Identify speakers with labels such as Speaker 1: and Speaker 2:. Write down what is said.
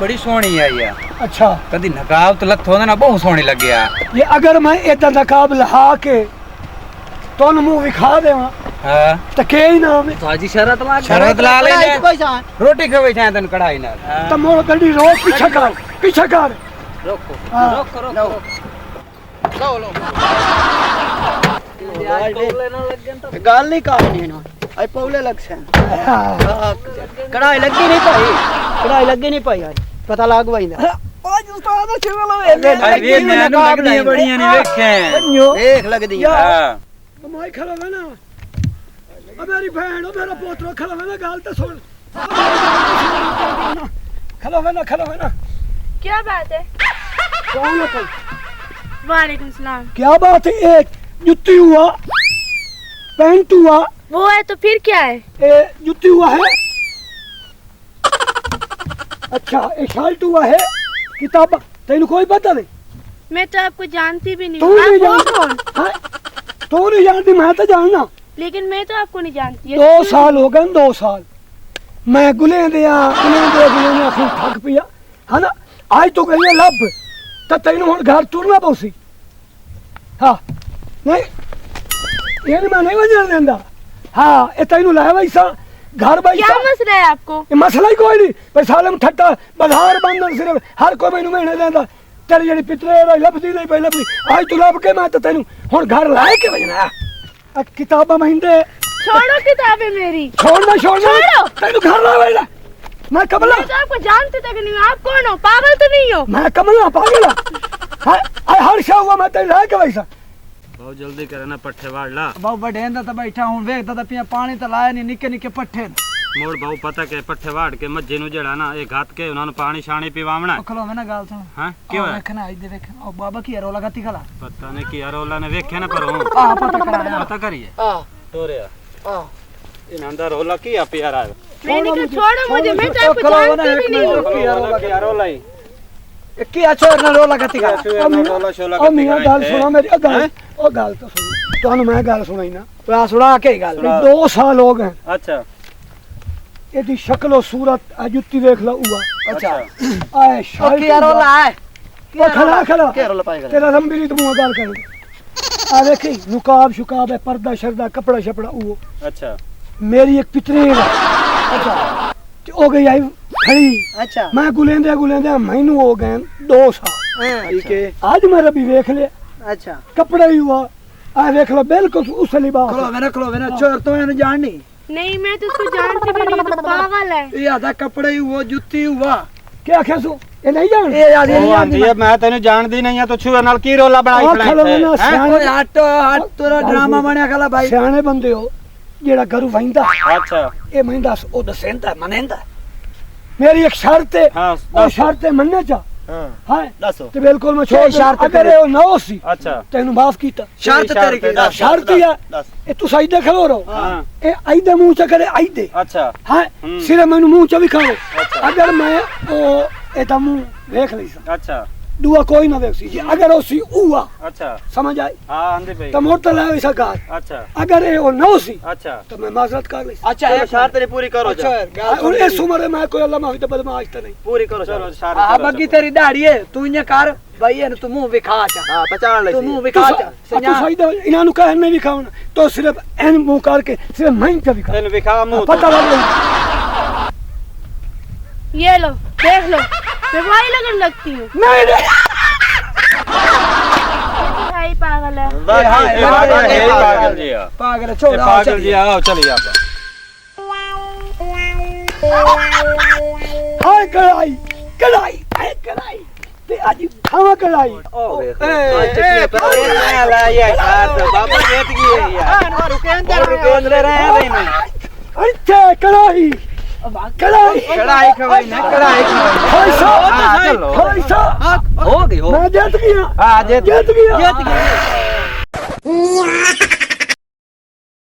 Speaker 1: बड़ी सोहनी आई है।
Speaker 2: अच्छा
Speaker 1: कदी नकाब तो लथ होंदा ना बहुत सोहनी लगे आ।
Speaker 2: ये अगर मैं इदा नकाब लहा के तोन मुंह विखा देवा
Speaker 1: हां
Speaker 2: तो के ही नाम है
Speaker 3: ताजी शरत
Speaker 1: ला ले रोटी खवे छाए तन कढ़ाई नाल
Speaker 2: तो मोर गड्डी रोक पीछे कर
Speaker 3: रोको
Speaker 2: हाँ।
Speaker 3: रोको लो
Speaker 4: गल नहीं करनी ना आई पौले लग से कढ़ाई लगी नहीं पाई यार पता लग वही आज उस्ताद चलो
Speaker 1: अरे मैनू लगनी बड़ियां नहीं देखे
Speaker 4: देख लग दी
Speaker 1: हां
Speaker 2: मैं खड़ा है ना अब मेरी बहन और मेरा पोतरा खड़ा है ना गाल तो सुन खड़ा है ना
Speaker 5: क्या बात है?
Speaker 2: कौन है कोई?
Speaker 5: वालेकुम सलाम।
Speaker 2: क्या बात है? एक जुत्ती हुआ पैंट हुआ
Speaker 5: वो है तो फिर क्या है?
Speaker 2: जुत्ती हुआ है अच्छा एक शर्ट हुआ है किताब तेन कोई पता नहीं
Speaker 5: मैं तो आपको जानती भी नहीं
Speaker 2: तू
Speaker 5: हूँ।
Speaker 2: नहीं
Speaker 5: आप हो
Speaker 2: जानती
Speaker 5: कौन?
Speaker 2: तू नहीं जानती मैं तो जानना
Speaker 5: लेकिन मैं तो आपको नहीं जानती।
Speaker 2: 2 साल हो गए 2 साल मैं गुले दिया आखिर थक पिया है ना आज तो गई है लब तो तेन हूँ घर तुरना पौसी हाँ नहीं ये मैं नहीं वजन देंदा हाँ ये तेन लाया वैसा घर
Speaker 5: क्या
Speaker 2: बैठा
Speaker 5: मसला है आपको?
Speaker 2: ये मसला ही कोई नहीं पर साल में ठट्टा बाजार बंधन सिर्फ हर कोई मैनू महीने देंदा तेरी जेडी पितरे लभदी नहीं पई लभदी आज तू लब के मैं तो तेन हूँ घर लाए के वजना किताबा महीने
Speaker 5: छोड़ो किताबें मेरी।
Speaker 2: छोड़ना
Speaker 5: छोड़ो।
Speaker 2: तेन घर ला वजना मैं कमला
Speaker 5: मैं तो आपको जानती तक नहीं हूँ। आप कौन हो? पागल तो नहीं हो?
Speaker 2: मैं कमला पागल हर शा हुआ मैं तेन लाए के वैसा
Speaker 1: बहुत जल्दी करे ना पट्ठे वाड़ ला
Speaker 4: बाबू बडेंदा तो बैठा हूं वेखदा तो पिया पानी तो लाया नहीं निके निके पट्ठे
Speaker 1: मोड़ बहु पता के पट्ठे वाड़ के मज्जे नु जड़ा ना ए घात के उन्होंने पानी शानी पिवावना
Speaker 4: खलो में ना गाल सुन
Speaker 1: हां क्यों है
Speaker 4: देखना आई दे देखना ओ बाबा की रोला गति खला
Speaker 1: पता नहीं कि यारोला ने देखे ना पर हूं
Speaker 4: हां पता करा
Speaker 1: पता करिए
Speaker 4: हां
Speaker 1: तोरे
Speaker 4: हां
Speaker 1: इन अंदर रोला की आ प्यारा
Speaker 5: मैंने कहा छोड़ो मुझे। मैं तो आपको जानती भी नहीं हूँ।
Speaker 1: यारोला ही
Speaker 4: क्या छोड़ ना रोला गति खला
Speaker 1: रोला शोला
Speaker 2: ओ मियां गाल सुनो मेरी ओ गाल तो सुनो तुहानू मैं गाल सुनाई ना
Speaker 4: तो सुना के गाल
Speaker 2: 2 साल हो गए
Speaker 1: अच्छा
Speaker 2: एदी शक्ल और सूरत आ जुत्ती देख लो हुआ
Speaker 4: अच्छा
Speaker 2: आए शायद
Speaker 4: क्या रोला है
Speaker 2: ओ खला
Speaker 4: क्या रोला पाएगा
Speaker 2: तेरा रंबीरी तो मुंह गाल कर आ देखी नुकाब शुकाब है पर्दा शर्दा कपड़ा शपड़ा वो
Speaker 1: अच्छा
Speaker 2: मेरी एक पितरी अच्छा हो गई आई खड़ी
Speaker 4: अच्छा
Speaker 2: मैं गुलेंदे महीनू हो गए 2 साल
Speaker 4: ठीक है
Speaker 2: आज मेरा भी देख ले
Speaker 4: अच्छा
Speaker 2: कपड़ा ही हुआ आ देख लो बिल्कुल उस लिबास
Speaker 4: खलो मैंने छोड़ तो मैंने जाननी
Speaker 5: नहीं मैं तो उसको जानती भी नहीं हूँ। तो पागल है।
Speaker 4: ये आधा कपड़े ही हुआ जुत्ती हुआ
Speaker 2: क्या खेसू ये नहीं जान
Speaker 4: ये याद
Speaker 1: ਉਹ ਆਂਦੀ ਹੈ ਮੈਂ ਤੈਨੂੰ ਜਾਣਦੀ ਨਹੀਂ ਆ ਤੂੰ ਛੂਏ ਨਾਲ ਕੀ ਰੋਲਾ ਬਣਾਈ
Speaker 2: ਉਹ ਖਲੋ ਨਾ
Speaker 1: ਖੜਾ
Speaker 2: ਸਿਆਣੇ
Speaker 4: हट तोरा ड्रामा बनया खला भाई
Speaker 2: ਸਿਆਣੇ ਬੰਦੇ ਹੋ ਜਿਹੜਾ ਘਰੋਂ ਵਹਿੰਦਾ
Speaker 1: ਅੱਛਾ
Speaker 2: ਇਹ ਮਹਿੰਦਾ ਉਹ ਦਸੇਂਦਾ ਮਨੇਂਦਾ ਮੇਰੀ ਇੱਕ ਸ਼ਰਤ ਹੈ
Speaker 1: ਹਾਂ
Speaker 2: ਉਹ ਸ਼ਰਤ ਹੈ ਮੰਨੇ ਚਾ
Speaker 1: ਹਾਂ
Speaker 2: ਹਾਂ
Speaker 1: ਦੱਸੋ
Speaker 2: ਤੇ ਬਿਲਕੁਲ ਮੈਂ ਛੋੜ
Speaker 4: ਸ਼ਰਤ
Speaker 2: ਅਗਰ ਇਹ ਨਾ ਸੀ
Speaker 1: ਅੱਛਾ
Speaker 2: ਤੈਨੂੰ ਮਾਫ ਕੀਤਾ
Speaker 4: शर्त तेरी की
Speaker 2: ਸ਼ਰਤ ਹੀ ਆ
Speaker 1: ਦੱਸ
Speaker 2: ਇਹ ਤੂੰ ਸਾਈਡੇ ਖਲੋ ਰਹੋ
Speaker 1: ਹਾਂ
Speaker 2: ਇਹ ਆਈਦੇ ਮੂੰਹ ਚ ਕਰੇ ਆਈਦੇ
Speaker 1: ਅੱਛਾ
Speaker 2: ਹਾਂ
Speaker 1: ਹੂੰ।
Speaker 2: ਸਿਰੇ ਮੈਨੂੰ ਮੂੰਹ ਚ ਵੀ ਖਾਓ
Speaker 1: ਅੱਛਾ।
Speaker 2: ਅਗਰ ਮੈਂ ਉਹ ਇਹ ਤਾਂ ਮੂੰਹ ਵੇਖ ਲਈ ਸਾਂ
Speaker 1: ਅੱਛਾ
Speaker 2: दुआ कोई ना देख सी अगर उसी हुआ
Speaker 1: ਅੱਛਾ
Speaker 2: समझ आई
Speaker 1: ਹਾਂ ਆਂਦੀ ਪਈ
Speaker 2: तो मोटर लाए वैसा कार
Speaker 1: ਅੱਛਾ
Speaker 2: अगर ये वो ना सी
Speaker 1: ਅੱਛਾ
Speaker 2: तो मैं माजरत कर ली
Speaker 4: अच्छा एक शर्त तेरी पूरी करो
Speaker 1: अच्छा,
Speaker 2: और इस उम्र में कोई अल्लाह माफी तो बदमाश तो नहीं
Speaker 4: पूरी करो
Speaker 1: ਚਲੋ
Speaker 4: शर्त
Speaker 1: ਸ਼ਾਰਤ
Speaker 4: हां बाकी तेरी दाढ़ी है तू इने कर भाई है तू मुंह विखा चा हां पहचान ले तू मुंह विखा चा
Speaker 2: तू सही इन्हां नु कहने भी खाओ तो सिर्फ एन मुंह करके सिर्फ मैं पे भी खा
Speaker 1: ਤੈਨੂੰ ਵਿਖਾ ਮੂੰਹ
Speaker 2: पता लग गई
Speaker 5: ये लो देख लो मैं वही लगन लगती हूँ।
Speaker 2: नहीं नहीं
Speaker 5: भाई पागल है।
Speaker 1: पागल जी आ
Speaker 4: पागल छोड़
Speaker 1: पागल जी आओ चलिए आप
Speaker 2: हाय कढ़ाई कढ़ाई कढ़ाई ते आज खावा कढ़ाई
Speaker 1: बाबा जीत गई यार रुके अंदर रहे
Speaker 2: अच्छा कढ़ाई कढ़ाई
Speaker 4: कढ़ाई खवाई ना कढ़ाई खवाई
Speaker 2: पैसा
Speaker 4: हो गई हो
Speaker 2: मैं जीत गया
Speaker 1: हां जीत
Speaker 2: जीत गया
Speaker 4: जीत गई